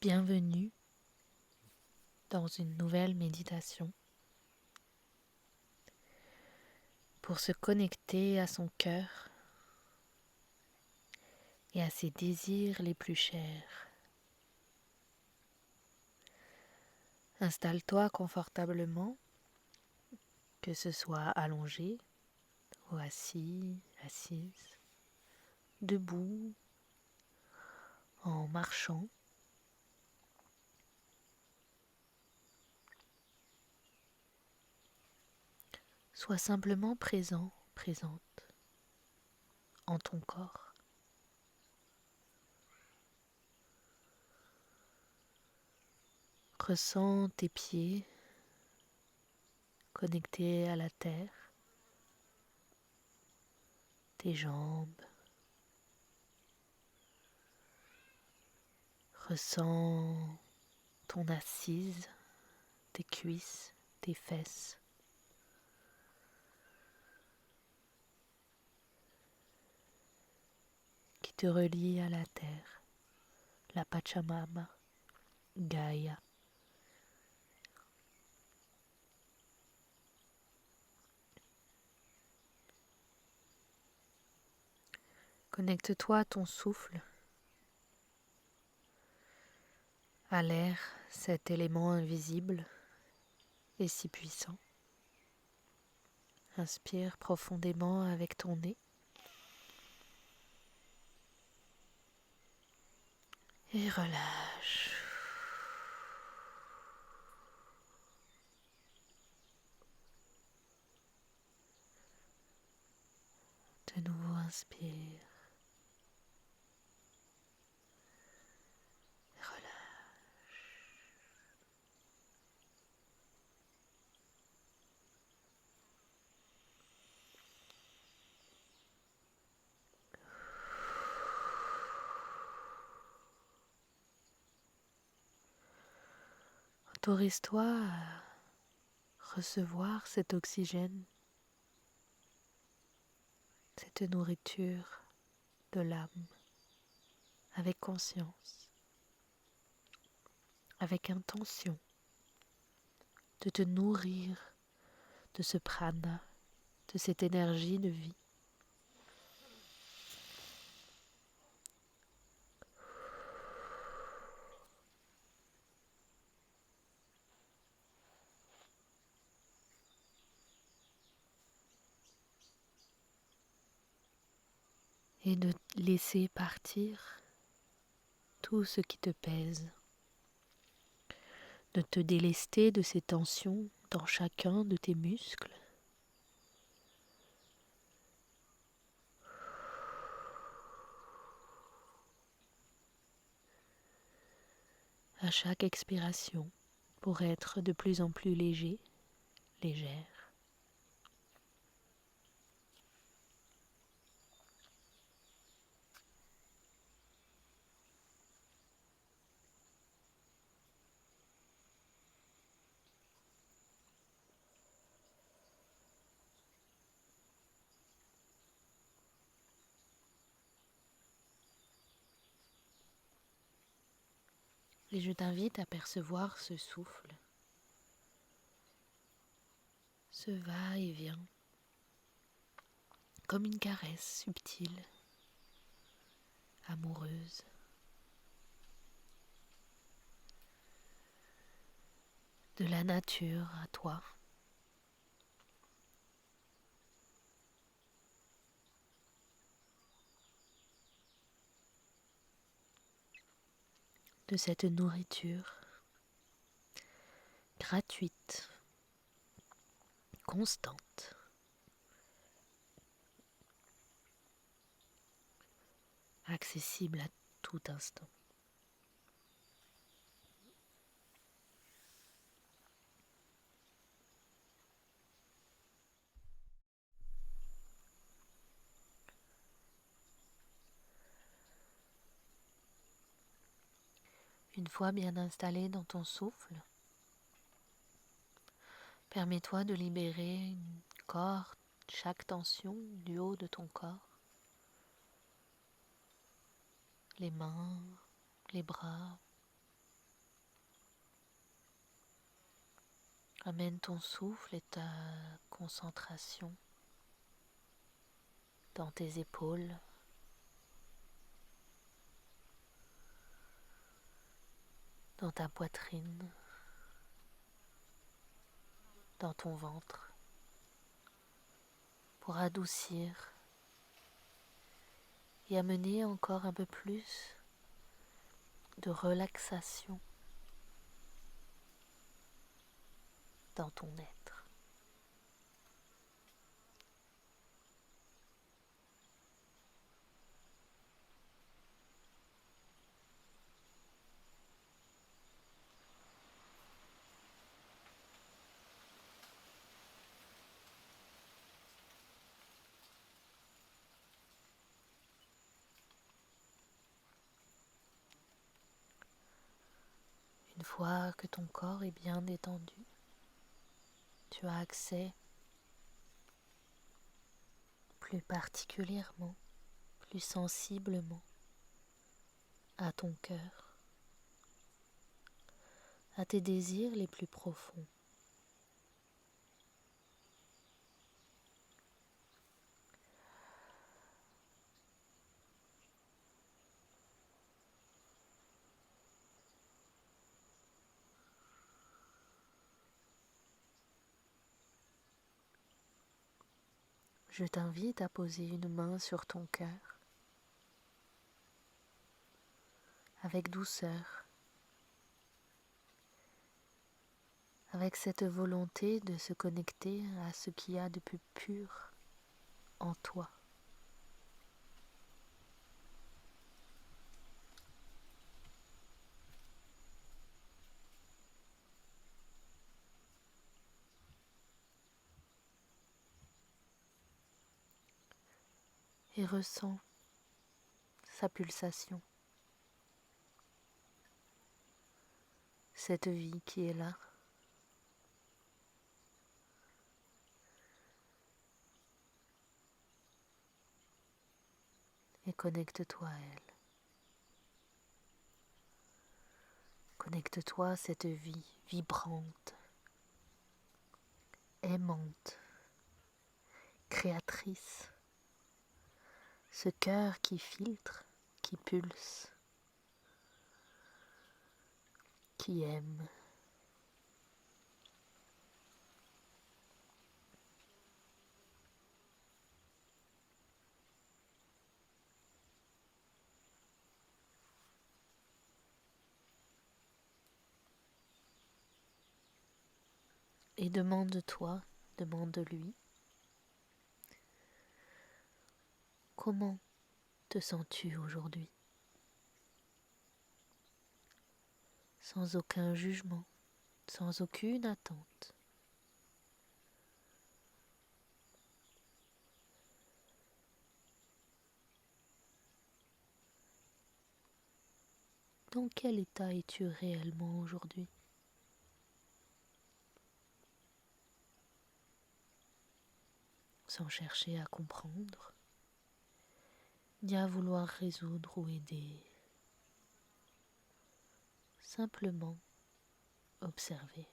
Bienvenue dans une nouvelle méditation pour se connecter à son cœur et à ses désirs les plus chers. Installe-toi confortablement, que ce soit allongé ou assis, assise, debout, en marchant. Sois simplement présent, présente en ton corps. Ressens tes pieds connectés à la terre, tes jambes. Ressens ton assise, tes cuisses, tes fesses. Qui te relie à la terre, la Pachamama, Gaïa. Connecte-toi à ton souffle, à l'air, cet élément invisible et si puissant. Inspire profondément avec ton nez et relâche. De nouveau inspire. Autorise-toi à recevoir cet oxygène, cette nourriture de l'âme, avec conscience, avec intention de te nourrir de ce prana, de cette énergie de vie. Et de laisser partir tout ce qui te pèse, de te délester de ces tensions dans chacun de tes muscles. À chaque expiration, pour être de plus en plus léger, légère. Et je t'invite à percevoir ce souffle, ce va-et-vient, comme une caresse subtile, amoureuse. De la nature à toi. De cette nourriture gratuite, constante, accessible à tout instant. Une fois bien installé dans ton souffle, permets-toi de libérer chaque tension du haut de ton corps, les mains, les bras, Amène ton souffle et ta concentration dans tes épaules, dans ta poitrine, dans ton ventre, pour adoucir et amener encore un peu plus de relaxation dans ton être. Une fois que ton corps est bien détendu, tu as accès plus particulièrement, plus sensiblement à ton cœur, à tes désirs les plus profonds. Je t'invite à poser une main sur ton cœur avec douceur, avec cette volonté de se connecter à ce qu'il y a de plus pur en toi. Et ressens sa pulsation, cette vie qui est là. Et connecte-toi à elle. Connecte-toi à cette vie vibrante, aimante, créatrice. Ce cœur qui filtre, qui pulse, qui aime. Et demande-toi, demande-lui, comment te sens-tu aujourd'hui? Sans aucun jugement, sans aucune attente. Dans quel état es-tu réellement aujourd'hui? Sans chercher à comprendre, ni à vouloir résoudre ou aider. Simplement observer.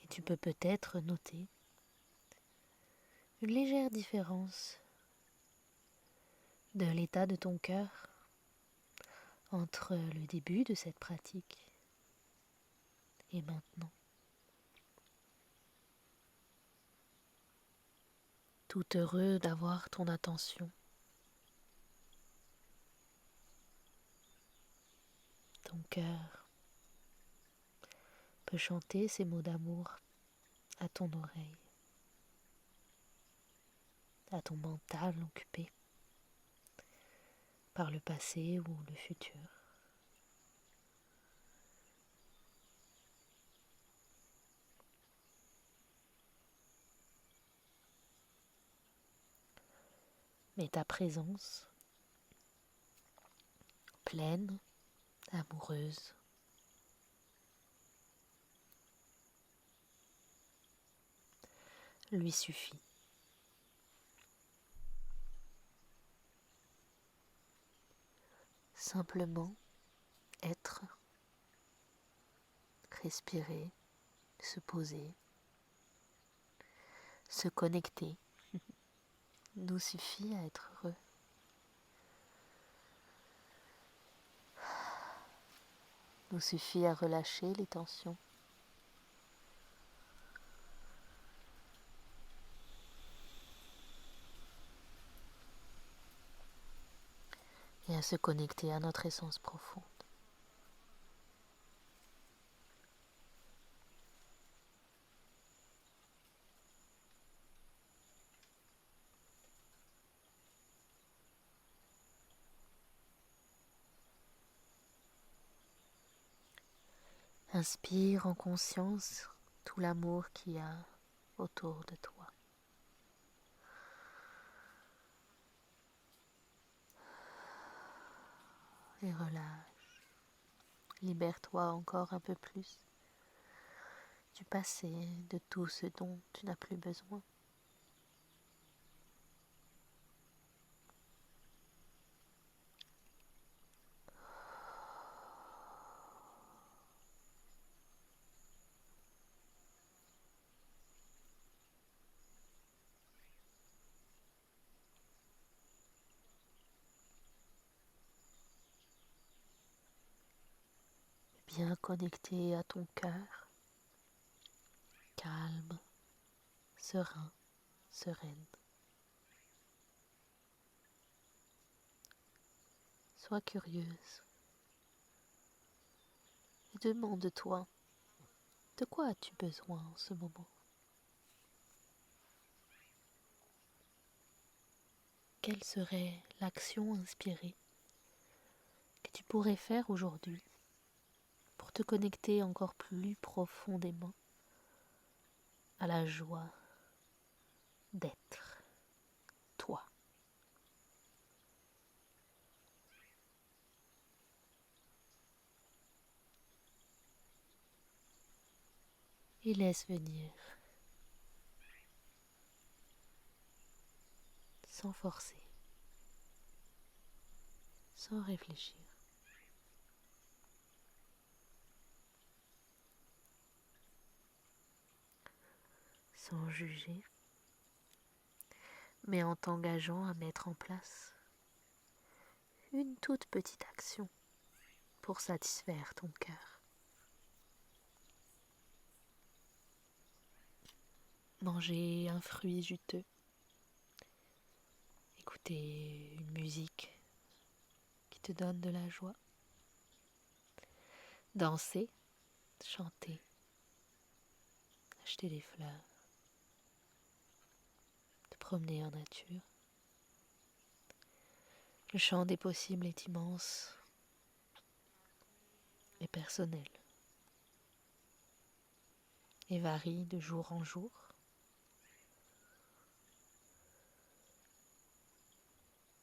Et tu peux peut-être noter une légère différence de l'état de ton cœur entre le début de cette pratique et maintenant. Tout heureux d'avoir ton attention. Ton cœur peut chanter ces mots d'amour à ton oreille, à ton mental occupé par le passé ou le futur. mais ta présence, pleine, amoureuse, lui suffit. Simplement être, respirer, se poser, se connecter, nous suffit à être heureux. Nous suffit à relâcher les tensions. Et à se connecter à notre essence profonde. Inspire en conscience tout l'amour qu'il y a autour de toi. Et relâche. Libère-toi encore un peu plus du passé, de tout ce dont tu n'as plus besoin. Bien connecté à ton cœur, calme, serein, sereine. Sois curieuse et demande-toi, de quoi as-tu besoin en ce moment? Quelle serait l'action inspirée que tu pourrais faire aujourd'hui pour te connecter encore plus profondément à la joie d'être toi? Et laisse venir, sans forcer, sans réfléchir, sans juger, mais en t'engageant à mettre en place une toute petite action pour satisfaire ton cœur. Manger un fruit juteux, écouter une musique qui te donne de la joie, danser, chanter, acheter des fleurs, te promener en nature. Le champ des possibles est immense et personnel et varie de jour en jour.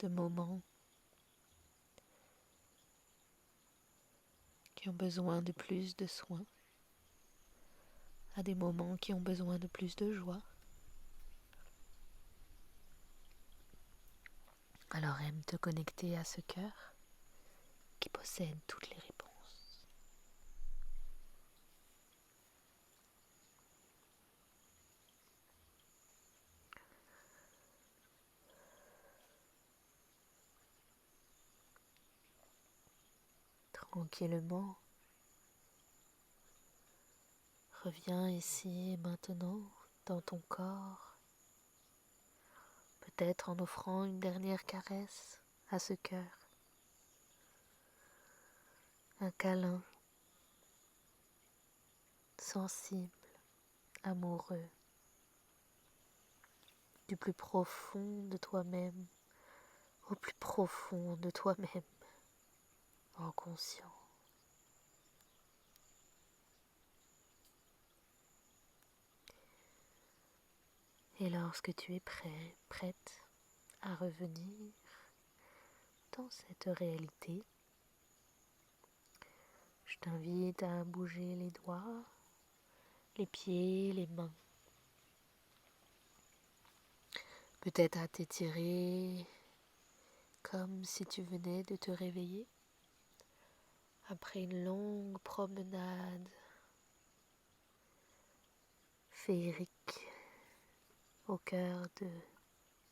De moments qui ont besoin de plus de soins à des moments qui ont besoin de plus de joie. Alors aime te connecter à ce cœur qui possède toutes les réponses. Tranquillement, reviens ici et maintenant dans ton corps, peut-être en offrant une dernière caresse à ce cœur, un câlin sensible, amoureux, du plus profond de toi-même au plus profond de toi-même, en conscience. Et lorsque tu es prêt, prête, à revenir dans cette réalité. Je t'invite à bouger les doigts, les pieds, les mains. Peut-être à t'étirer comme si tu venais de te réveiller après une longue promenade féerique au cœur de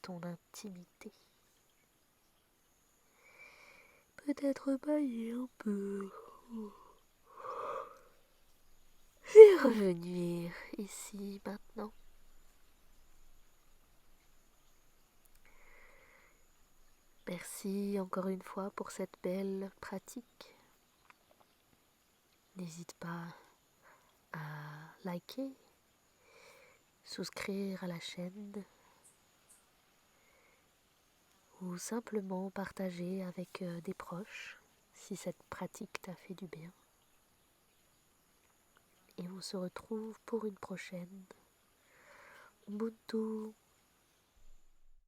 ton intimité. Peut-être bailler un peu et revenir ici maintenant. Merci encore une fois pour cette belle pratique. N'hésite pas à liker, souscrire à la chaîne ou simplement partager avec des proches si cette pratique t'a fait du bien. Et on se retrouve pour une prochaine. Ubuntu.